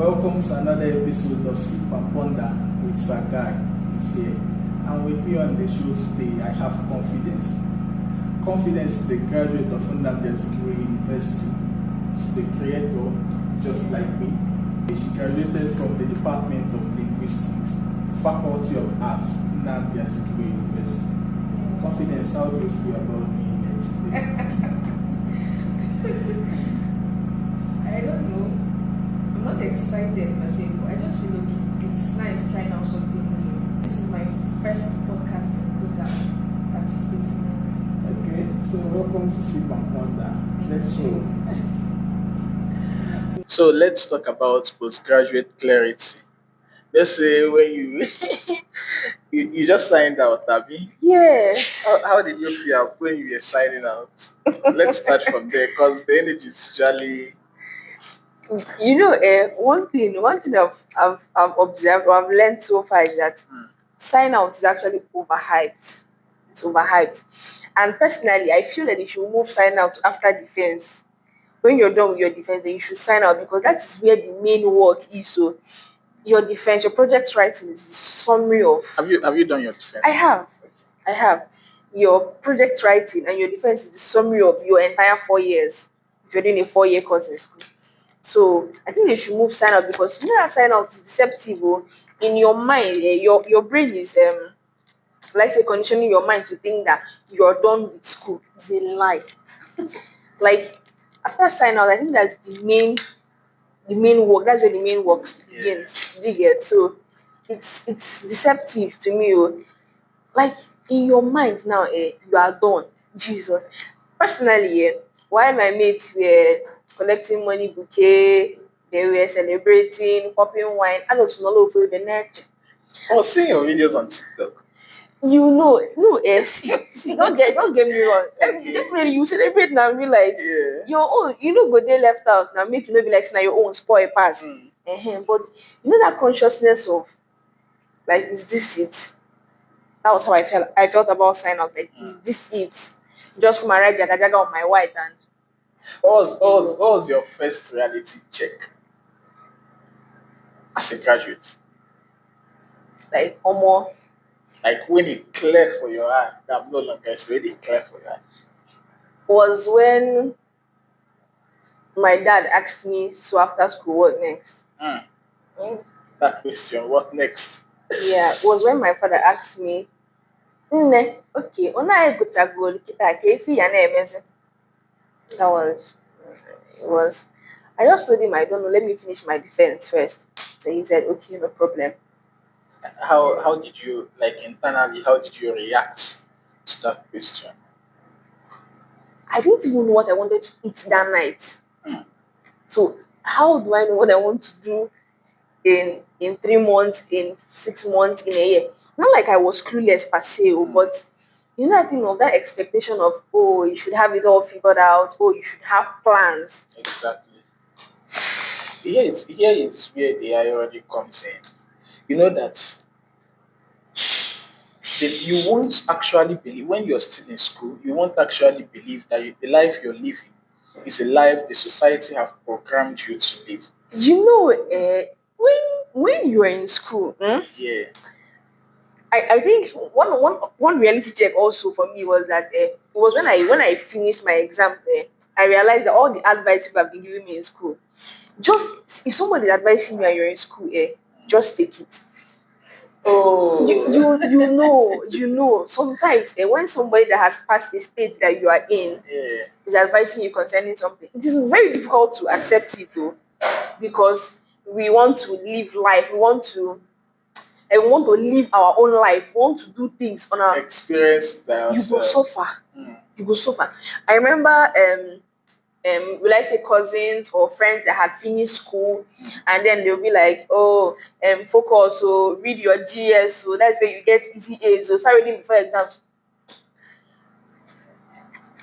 Welcome to another episode of Sip&Ponder with SirguyIsHere. And with me on the show today, I have Confidence. Confidence is a graduate of SirguyIsHere University. She's a creator, just like me. She graduated from the Department of Linguistics, Faculty of Arts, SirguyIsHere University. Confidence, how do you feel about being here today? I don't know. I'm not excited per se, but I just feel like it's nice trying out something new. This is my first podcast that I'm participating in. Okay, so welcome to Sip&Ponder. Let's go. So let's talk about postgraduate clarity. Let's say when you you just signed out, Abby. Yes. How did you feel when you were signing out? Let's start from there because the energy is usually. You know, one thing I've observed or I've learned so far is that sign out is actually overhyped. It's overhyped. And personally, I feel that you should move sign out after defense. When you're done with your defense, then you should sign out because that is where the main work is. So your defense, your project writing is the summary of. Have you done your defense? I have. Your project writing and your defense is the summary of your entire 4 years. If you're doing a 4-year course in school. So I think they should move sign out because you know that sign out is deceptive. Oh. In your mind, your brain is like say conditioning your mind to think that you're done with school. It's a lie. Like after sign out, I think that's the main work. That's where the main work begins. Do you get? So it's deceptive to me. Oh. Like in your mind now, you are done. Jesus. Personally, while my mates were collecting money bouquet, they were celebrating, popping wine, I was all over the net. I was seeing your videos on TikTok. You know, no, see, don't get me wrong. Definitely, you celebrate now and be like, your own, you know, but they left out now, make you know be like, now your own spoil pass. But you know that consciousness of, like, is this it? That was how I felt. I felt about sign out. Like, is this it? Just my right jaga jaga on my white and. What was your first reality check as a graduate? Like almost. Like when it clear for your eye, that I'm no longer it's really clear for your eye. Was when my dad asked me, so after school, what next? That question, what next? Yeah, it was when my father asked me, okay, that was I just told him I don't know, let me finish my defense first. So he said, okay, no problem. How did you internally? How did you react to that question? I didn't even know what I wanted to eat that night. So how do I know what I want to do in 3 months, in 6 months, in a year? Not like I was clueless per se, but you know, I think of that expectation of, oh, you should have it all figured out, oh, you should have plans. Exactly. Here is where the irony comes in. You know that you won't actually believe when you're still in school. You won't actually believe that the life you're living is a life the society have programmed you to live. You know, when you are in school, Yeah. I think one reality check also for me was that it was when I finished my exam there, I realized that all the advice people have been giving me in school, just if somebody is advising you and you're in school, just take it. Oh. You know sometimes when somebody that has passed the stage that you are in is advising you concerning something, it is very difficult to accept it though, because we want to live life, we want to live our own life, we want to do things on our experience that you go suffer. I remember will I say cousins or friends that had finished school, and then they'll be like, oh, focus, so read your GS, so that's where you get easy A's, so start reading before exams.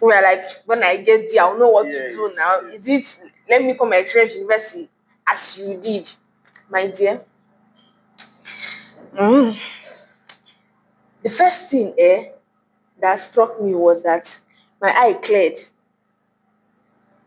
We're like, when I get there, I'll know what to do now. Is it let me come and experience university as you did, my dear? The first thing that struck me was that my eye cleared.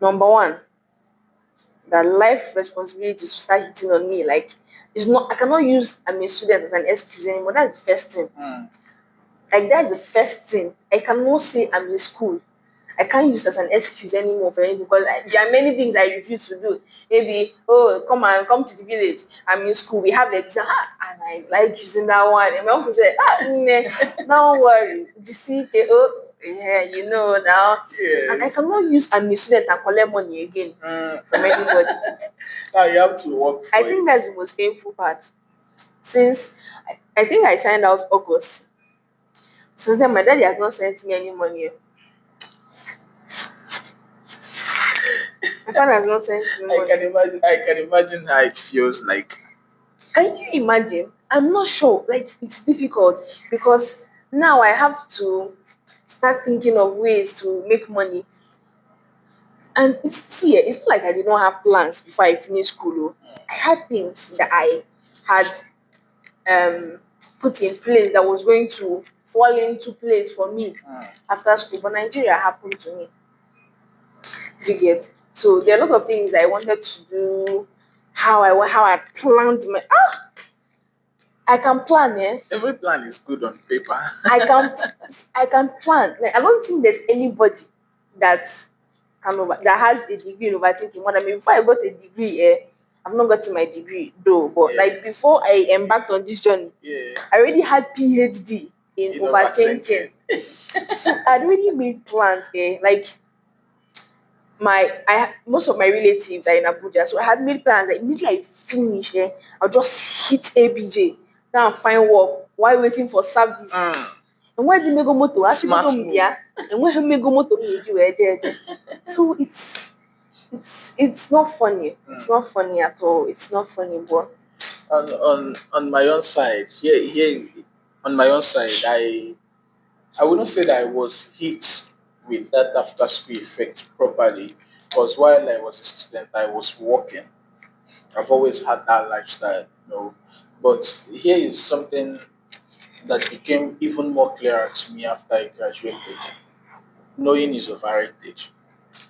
Number one, that life responsibilities to start hitting on me. Like, it's not, I cannot use I'm a student as an excuse anymore. That's the first thing. Like, that's the first thing. I cannot say I'm in school. I can't use it as an excuse anymore for anything because there are many things I refuse to do. Maybe, oh, come to the village. I'm in school. We have exam, and I like using that one. And my uncle said, nah, don't worry. You see, oh, yeah, you know now. And I Yes. cannot use I'm a student and collect money again from anybody. Now you have to work for I it. think that's the most painful part. Since I think I signed out August. Since then, my daddy has not sent me any money. My father has not sent me money. I can imagine how it feels like. Can you imagine? I'm not sure. Like, it's difficult because now I have to start thinking of ways to make money. And it's not like I did not have plans before I finished school. Oh. I had things that I had put in place that was going to fall into place for me after school. But Nigeria happened to me. Do you get? So there are a lot of things I wanted to do. How I planned my I can plan, eh? Every plan is good on paper. I can plan. Like, I don't think there's anybody that that has a degree in overthinking more than me. Before I got a degree, I've not gotten my degree though, but like before I embarked on this journey, I already had PhD in overthinking. So I already made plans, like most of my relatives are in Abuja, so I had made plans. Like, immediately I finish, I'll just hit ABJ, now and find work while waiting for service. And where did me go moto? Smart move. And where me go moto? So it's not funny. It's not funny at all. It's not funny, bro. On my own side, here on my own side, I wouldn't say that I was hit with that after school effect properly because while I was a student, I was working. I've always had that lifestyle, you know. But here is something that became even more clearer to me after I graduated. Knowing is overrated.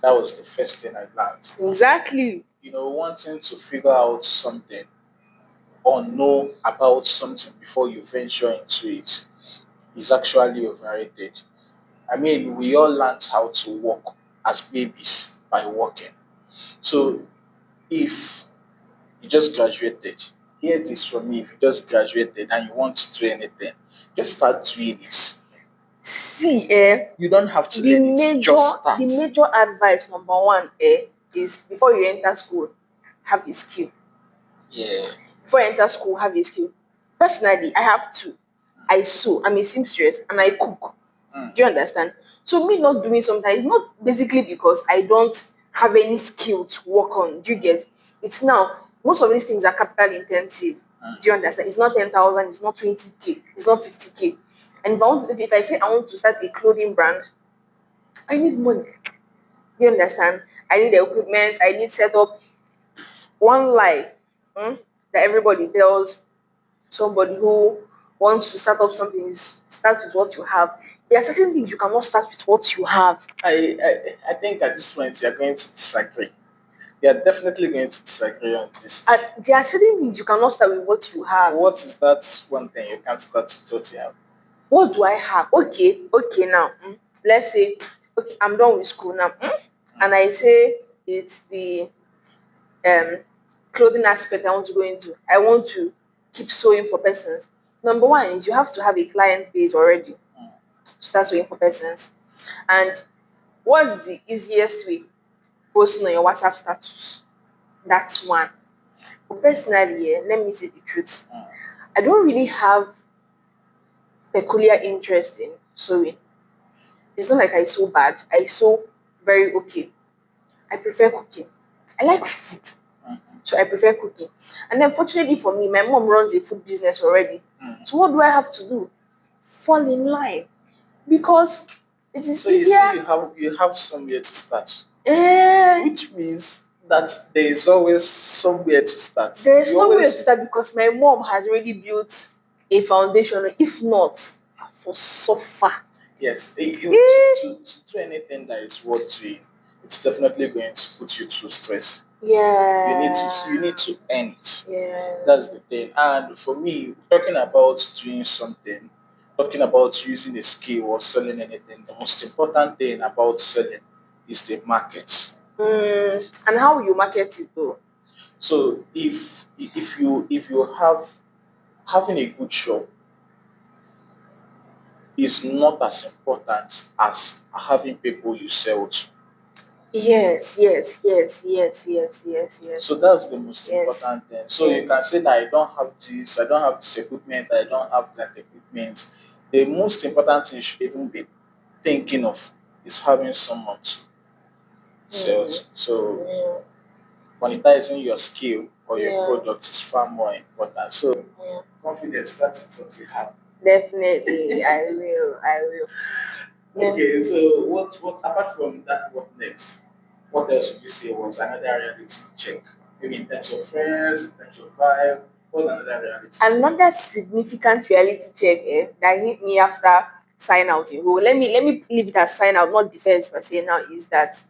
That was the first thing I learned. Exactly. You know, wanting to figure out something or know about something before you venture into it is actually overrated. I mean, we all learned how to walk as babies by walking. So if you just graduated, hear this from me. If you just graduated and you want to do anything, just start doing it. See, You don't have to learn it. Just start. the major advice number one, is before you enter school, have a skill. Yeah. Before you enter school, have a skill. Personally, I have two. I sew, I'm a seamstress, and I cook. Do you understand? So me not doing something is not basically because I don't have any skill to work on. Do you get? It's now most of these things are capital intensive. Do you understand? It's not 10,000, it's not 20K, it's not 50K. And if I say I want to start a clothing brand, I need money. Do you understand? I need the equipment, I need setup. One lie that everybody tells somebody who wants to start up something is start with what you have. There are certain things you cannot start with what you have. I think at this point you're going to disagree. You're definitely going to disagree on this. And there are certain things you cannot start with what you have. What is that one thing you can't start with what you have? What do I have? Okay, now. Let's say, okay, I'm done with school now. And I say it's the clothing aspect I want to go into. I want to keep sewing for persons. Number one is you have to have a client base already to start sewing for persons. And what's the easiest way? Posting on your WhatsApp status. That's one. But personally, let me say the truth. I don't really have peculiar interest in sewing. It's not like I sew bad. I sew very okay. I prefer cooking. I like food. So I prefer cooking. And then fortunately for me, my mom runs a food business already. So what do I have to do? Fall in line. Because it is So you easier. see, you have somewhere to start. Eh, Which means that there is always somewhere to start. There's You somewhere always- to start because my mom has already built a foundation. If not, for suffer. Yes, to do anything that is worth doing, it's definitely going to put you through stress. Yeah. You need to earn it. Yeah. That's the thing. And for me, talking about doing something, talking about using a skill or selling anything, the most important thing about selling is the market. And how you market it though? So if you have having a good shop is not as important as having people you sell to. Yes, yes, yes, yes, yes, yes, yes. So that's the most Yes. important thing. So you Yes. can say that I don't have this, I don't have this equipment, I don't have that equipment. The most important thing you should even be thinking of is having someone to sell to. So Yeah. monetizing your skill or your Yeah. product is far more important. So Yeah. confidence, that's what you have. Definitely, I will. I will. Yeah. Okay, so what apart from that, what next? What else would you say was another reality check? Maybe in terms of friends, in terms of vibe, what's another reality check? Another significant reality check that hit me after sign out in whole. Let me leave it as sign out, not defense per se now, is that